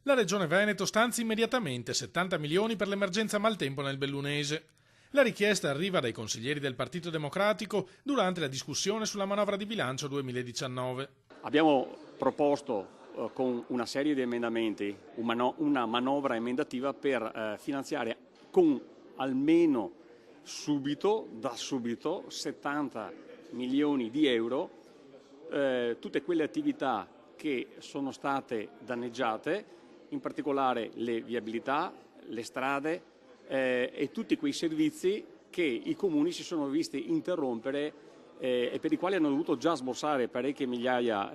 La Regione Veneto stanzia immediatamente 70 milioni per l'emergenza maltempo nel Bellunese. La richiesta arriva dai consiglieri del Partito Democratico durante la discussione sulla manovra di bilancio 2019. Abbiamo proposto con una serie di emendamenti una manovra emendativa per finanziare con almeno da subito 70 milioni di euro tutte quelle attività che sono state danneggiate, in particolare le viabilità, le strade e tutti quei servizi che i comuni si sono visti interrompere e per i quali hanno dovuto già sborsare parecchie migliaia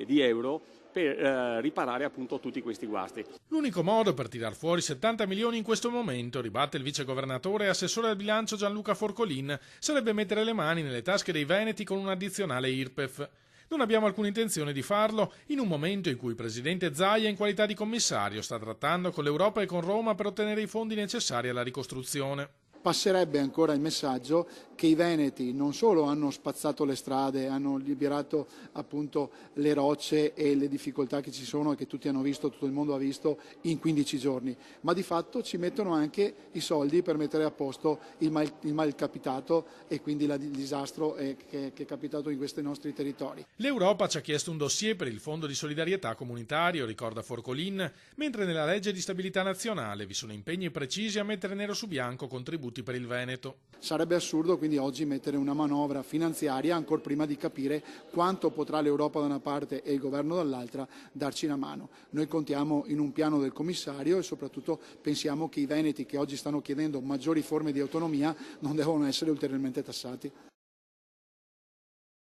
di euro per riparare appunto tutti questi guasti. L'unico modo per tirar fuori 70 milioni in questo momento, ribatte il vicegovernatore e assessore al bilancio Gianluca Forcolin, sarebbe mettere le mani nelle tasche dei veneti con un'addizionale IRPEF. Non abbiamo alcuna intenzione di farlo in un momento in cui il presidente Zaia, in qualità di commissario, sta trattando con l'Europa e con Roma per ottenere i fondi necessari alla ricostruzione. Passerebbe ancora il messaggio che i veneti non solo hanno spazzato le strade, hanno liberato appunto le rocce e le difficoltà che ci sono e che tutti hanno visto, tutto il mondo ha visto in 15 giorni, ma di fatto ci mettono anche i soldi per mettere a posto il mal capitato e quindi il disastro che è capitato in questi nostri territori. L'Europa ci ha chiesto un dossier per il Fondo di solidarietà comunitario, ricorda Forcolin, mentre nella legge di stabilità nazionale vi sono impegni precisi a mettere nero su bianco contributi per il Veneto. Sarebbe assurdo quindi oggi mettere una manovra finanziaria ancora prima di capire quanto potrà l'Europa da una parte e il governo dall'altra darci una mano. Noi contiamo in un piano del commissario e soprattutto pensiamo che i veneti che oggi stanno chiedendo maggiori forme di autonomia non devono essere ulteriormente tassati.